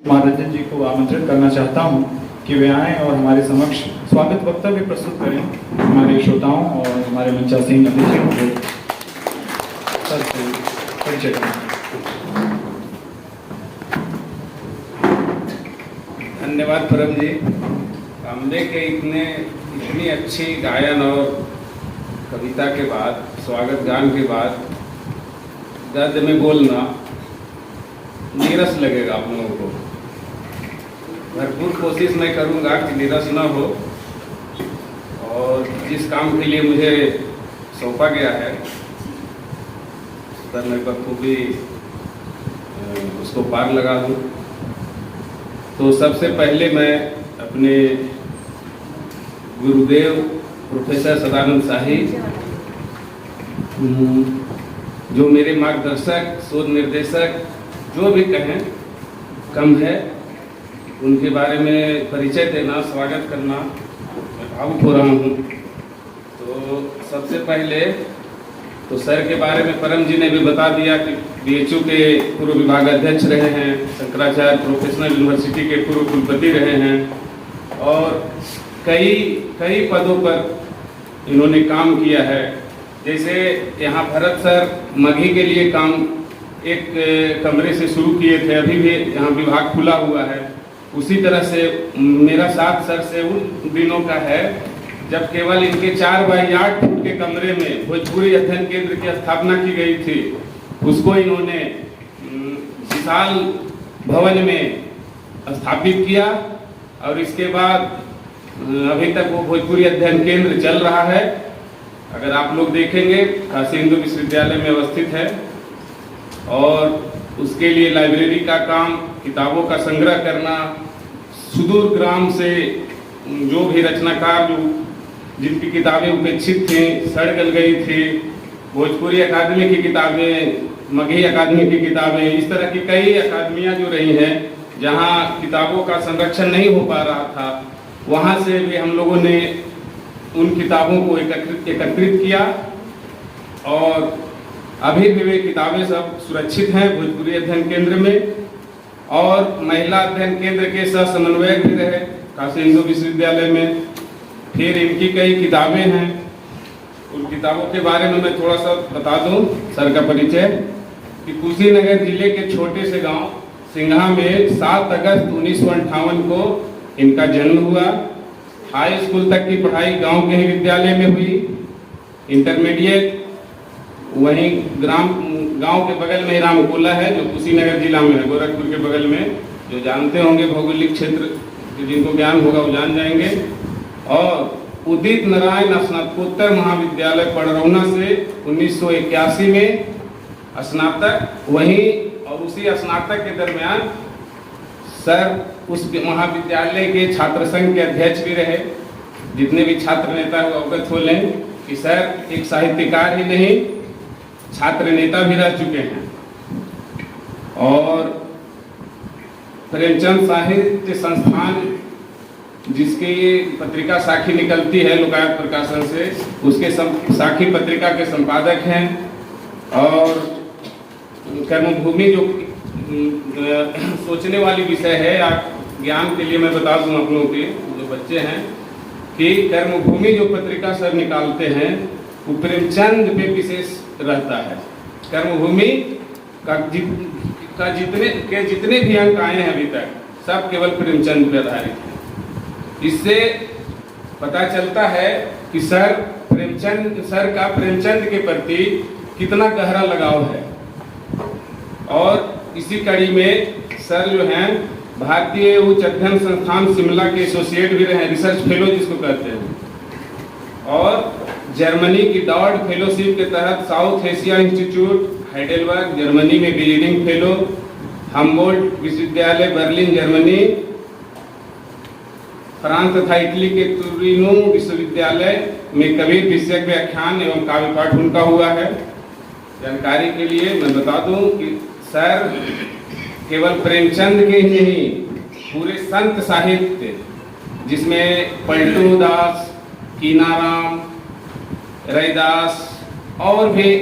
महारजन जी को आमंत्रित करना चाहता हूं कि वे आएं और हमारे समक्ष स्वागत वक्तव्य प्रस्तुत करें। हमारे श्रोताओं और हमारे मंचासीन अतिथियों को सर से परिचय करें। धन्यवाद परम जी। हमने के इतनी अच्छी गायन और कविता के बाद, स्वागत गान के बाद गद्य में बोलना नीरस लगेगा आप लोगों को। भरपूर कोशिश मैं करूंगा कि नीरस न हो, और जिस काम के लिए मुझे सौंपा गया है उस पर मैं बखूबी उसको पार लगा दूं। तो सबसे पहले मैं अपने गुरुदेव प्रोफेसर सदानंद शाही, जो मेरे मार्गदर्शक, शोध निर्देशक, जो भी कहें कम है, उनके बारे में परिचय देना, स्वागत करना मैं भावुक हो रहा हूँ। तो सबसे पहले तो सर के बारे में परम जी ने भी बता दिया कि BHU के पूर्व विभाग अध्यक्ष रहे हैं, शंकराचार्य प्रोफेशनल यूनिवर्सिटी के पूर्व कुलपति रहे हैं और कई पदों पर इन्होंने काम किया है। जैसे यहाँ भरत सर मघी के लिए काम एक कमरे से शुरू किए थे, अभी भी यहाँ विभाग खुला हुआ है। उसी तरह से मेरा साथ सर से उन दिनों का है जब केवल इनके 4x8 फुट के कमरे में भोजपुरी अध्ययन केंद्र की स्थापना की गई थी। उसको इन्होंने विशाल भवन में स्थापित किया और इसके बाद अभी तक वो भोजपुरी अध्ययन केंद्र चल रहा है। अगर आप लोग देखेंगे, काशी हिंदू विश्वविद्यालय में अवस्थित है और उसके लिए लाइब्रेरी का काम, किताबों का संग्रह करना, सुदूर ग्राम से जो भी रचनाकार जिनकी किताबें उपेक्षित थी, सड़ गल गई थी, भोजपुरी अकादमी की किताबें, मगही अकादमी की किताबें, इस तरह की कई अकादमियां जो रही हैं जहां किताबों का संरक्षण नहीं हो पा रहा था, वहां से भी हम लोगों ने उन किताबों को एकत्रित किया और अभी भी वे किताबें सब सुरक्षित हैं भोजपुरी अध्ययन केंद्र में। और महिला अध्ययन केंद्र के सह समन्वयक भी रहे काशी हिंदू विश्वविद्यालय में। फिर इनकी कई किताबें हैं, उन किताबों के बारे में मैं थोड़ा सा बता दूं सर का परिचय कि कुशीनगर जिले के छोटे से गांव सिंघा में 7 अगस्त 1958 को इनका जन्म हुआ। हाई स्कूल तक की पढ़ाई गांव के ही विद्यालय में हुई। इंटरमीडिएट वहीं गांव के बगल में रामकोला है, जो कुशीनगर जिला में है, गोरखपुर के बगल में। जो जानते होंगे भौगोलिक क्षेत्र, जिनको ज्ञान होगा वो जान जाएंगे। और उदित नारायण स्नातकोत्तर महाविद्यालय पड़रौना से 1981 में स्नातक, वहीं और उसी स्नातक के दरमियान सर उस महाविद्यालय के छात्र संघ के अध्यक्ष भी रहे। जितने भी छात्र नेता को अवगत हो लें कि सर एक साहित्यकार ही नहीं, छात्र नेता भी रह चुके हैं। और प्रेमचंद साहित्य संस्थान, जिसकी ये पत्रिका साखी निकलती है लोकायत प्रकाशन से, उसके साखी पत्रिका के संपादक हैं। और कर्मभूमि जो सोचने वाली विषय है, आप ज्ञान के लिए मैं बता दूं आप लोगों के जो बच्चे हैं कि कर्मभूमि जो पत्रिका सर निकालते हैं वो प्रेमचंद पे विशेष रहता है। कर्मभूमि का जितने भी अंक आए हैं अभी तक, सब केवल प्रेमचंद पे आधारित है। इससे पता चलता है कि सर का प्रेमचंद के प्रति कितना गहरा लगाव है। और इसी कड़ी में सर जो हैं भारतीय उच्च अध्ययन संस्थान शिमला के एसोसिएट भी रहे, रिसर्च फेलो जिसको कहते हैं। और जर्मनी की डॉड फेलोशिप के तहत south Asia institute Heidelberg Germany में विजिटिंग फेलो, हम्बोल्ट विश्वविद्यालय बर्लिन जर्मनी, फ्रांस तथा इटली के तुरिनो विश्वविद्यालय में कबीर विषयक व्याख्यान एवं काव्य पाठ उनका हुआ है। जानकारी के लिए मैं बता दूं कि सर केवल प्रेमचंद के ही नहीं, पूरे संत साहित्य जिसमें पलटू दास, कीनाराम, रैदास और भी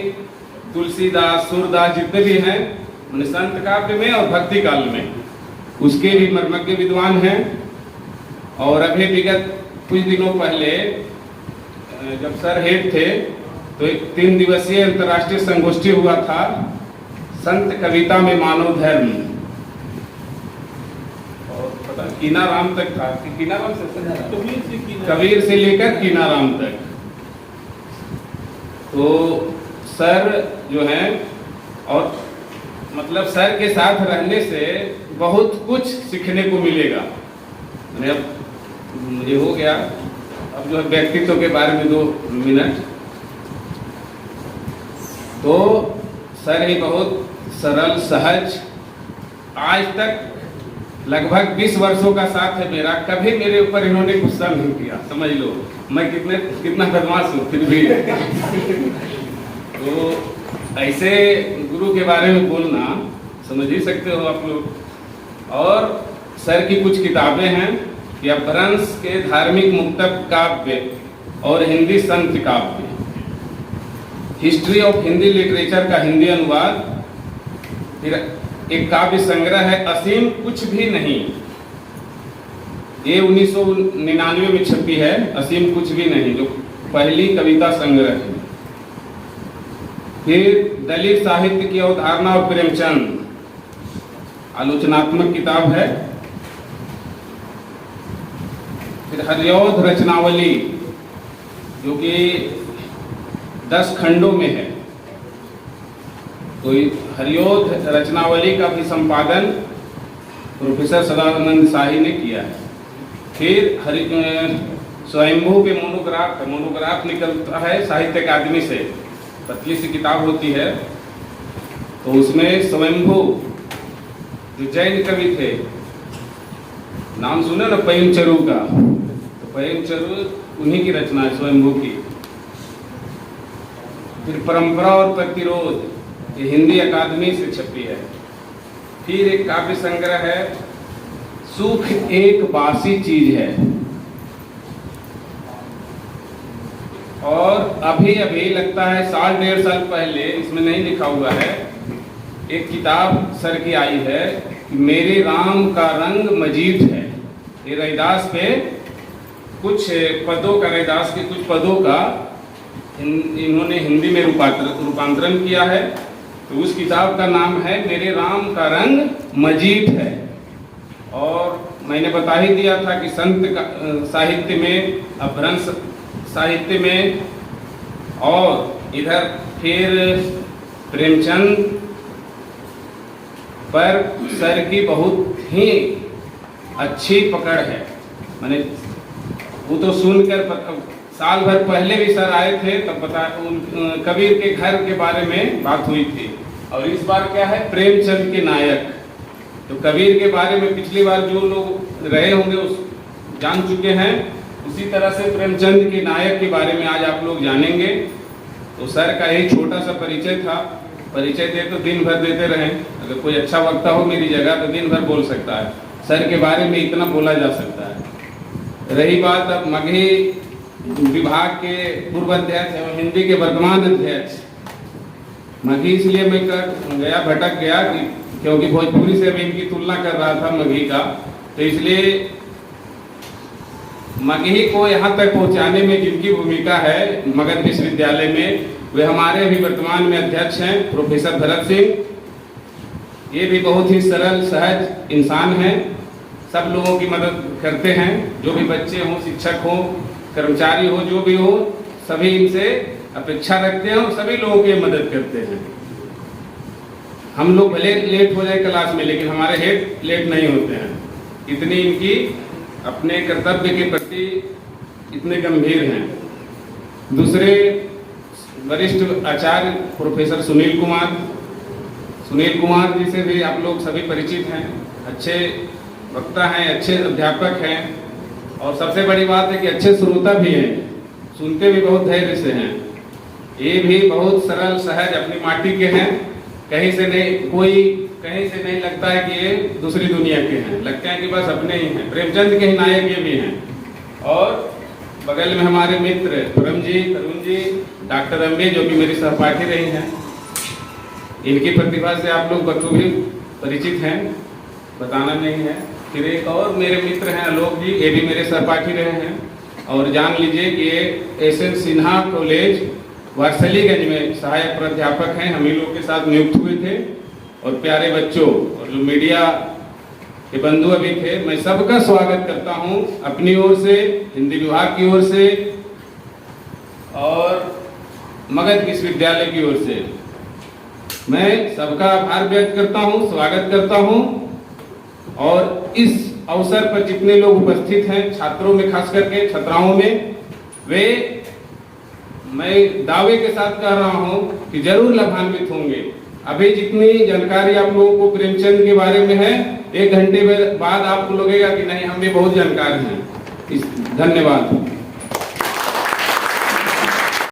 तुलसीदास, सूरदास, जितने भी हैं, संत काव्य में और भक्ति काल में उसके भी मर्मज्ञ विद्वान हैं। और अभी विगत कुछ दिनों पहले जब सर हेड थे तो एक 3 दिवसीय अंतर्राष्ट्रीय संगोष्ठी हुआ था, संत कविता में मानव धर्म, और पता कीनाराम तक था, कीनाराम से कबीर से लेकर कीनाराम तक। तो सर जो हैं, और मतलब सर के साथ रहने से बहुत कुछ सीखने को मिलेगा। मैंने अब ये हो गया, अब जो है व्यक्तित्व के बारे में 2 मिनट। तो सर ही बहुत सरल सहज, आज तक लगभग 20 वर्षों का साथ है मेरा, कभी मेरे ऊपर इन्होंने गुस्सा नहीं किया। समझ लो मैं कितना बदमाश हूँ फिर भी। तो ऐसे गुरु के बारे में बोलना समझ ही सकते हो आप लोग। और सर की कुछ किताबें हैं, या अपभ्रंश के धार्मिक मुक्तक काव्य और हिंदी संत काव्य, हिस्ट्री ऑफ हिंदी लिटरेचर का हिंदी अनुवाद, फिर एक काव्य संग्रह है असीम कुछ भी नहीं, ये 1999 में छपी है, असीम कुछ भी नहीं, जो पहली कविता संग्रह है। फिर दलित साहित्य की अवधारणा और प्रेमचंद, आलोचनात्मक किताब है। फिर हरिऔध रचनावली, जो कि 10 खंडों में है। तो हरिऔध रचनावली का भी संपादन प्रोफेसर सदानंद शाही ने किया है। फिर स्वयंभू के मोनोग्राफ निकलता है साहित्य अकादमी से, पतली सी किताब होती है। तो उसमें स्वयंभू जो जैन कवि थे, नाम सुने ना पयंचरू का, तो पयंचरू उन्हीं की रचना है स्वयंभू की। फिर परंपरा और प्रतिरोध, ये हिंदी अकादमी से छपी है। फिर एक काव्य संग्रह है सुख एक बासी चीज है, और अभी अभी लगता है 1.5 साल पहले, इसमें नहीं लिखा हुआ है, एक किताब सर की आई है, मेरे राम का रंग मजीद है। ये रैदास पे कुछ पदों का, रैदास के कुछ पदों का इन्होंने हिंदी में रूपांतरण किया है। तो उस किताब का नाम है मेरे राम का रंग मजीद है। और मैंने बता ही दिया था कि संत साहित्य में, अपभ्रंश साहित्य में, और इधर फिर प्रेमचंद पर सर की बहुत ही अच्छी पकड़ है। मैंने वो तो सुनकर, साल भर पहले भी सर आए थे, तब पता कबीर के घर के बारे में बात हुई थी। और इस बार क्या है, प्रेमचंद के नायक। तो कबीर के बारे में पिछली बार जो लोग रहे होंगे उस जान चुके हैं, उसी तरह से प्रेमचंद के नायक के बारे में आज आप लोग जानेंगे। तो सर का यही छोटा सा परिचय था। परिचय दे तो दिन भर देते रहें, अगर कोई अच्छा वक्ता हो मेरी जगह तो दिन भर बोल सकता है। सर के बारे में इतना बोला जा सकता है। रही बात अब मगही विभाग के पूर्व अध्यक्ष एवं हिंदी के वर्तमान अध्यक्ष, मगही इसलिए मैं भटक गया क्योंकि भोजपुरी से अभी इनकी तुलना कर रहा था मगही का, तो इसलिए मगही को यहाँ तक पहुँचाने में जिनकी भूमिका है मगध विश्वविद्यालय में, वे हमारे भी वर्तमान में अध्यक्ष हैं प्रोफेसर भरत सिंह। ये भी बहुत ही सरल सहज इंसान हैं, सब लोगों की मदद करते हैं, जो भी बच्चे हों, शिक्षक हों, कर्मचारी हो, जो भी हो, सभी इनसे अपेक्षा रखते हैं और सभी लोगों की मदद करते हैं। हम लोग भले लेट हो जाए क्लास में, लेकिन हमारे हेड लेट नहीं होते हैं। इतनी इनकी अपने कर्तव्य के प्रति इतने गंभीर हैं। दूसरे वरिष्ठ आचार्य प्रोफेसर सुनील कुमार जी से भी आप लोग सभी परिचित हैं। अच्छे वक्ता हैं, अच्छे अध्यापक हैं, और सबसे बड़ी बात है कि अच्छे श्रोता भी हैं, सुनते भी बहुत धैर्य से हैं। ये भी बहुत सरल सहज अपनी माटी के हैं, कहीं से नहीं लगता है कि ये दूसरी दुनिया के हैं, लगते हैं कि बस अपने ही हैं। प्रेमचंद के ही नायक ये भी हैं। और बगल में हमारे मित्र तरुण जी, डॉक्टर अम्बे, जो कि मेरी सहपाठी रही हैं, इनकी प्रतिभा से आप लोग बच्चों भी परिचित हैं। बताना नहीं है। फिर एक और मेरे मित्र हैं आलोक जी, ये भी मेरे सहपाठी रहे हैं। और जान लीजिए कि ये एस.एन. सिन्हा कॉलेज वारसलीगंज में सहायक प्राध्यापक हैं, हम ही लोग के साथ नियुक्त हुए थे। और प्यारे बच्चों और जो मीडिया के बंधु अभी थे, मैं सबका स्वागत करता हूं अपनी ओर से, हिंदी विभाग की ओर से और मगध विश्वविद्यालय की ओर से। मैं सबका आभार व्यक्त करता हूं, स्वागत करता हूं। और इस अवसर पर जितने लोग उपस्थित हैं, छात्रों में खास करके छात्राओं में, वे मैं दावे के साथ कह रहा हूं कि जरूर लाभान्वित होंगे। अभी जितनी जानकारी आप लोगों को प्रेमचंद के बारे में है, 1 घंटे बाद आपको लगेगा कि नहीं हम भी बहुत जानकार हैं। धन्यवाद।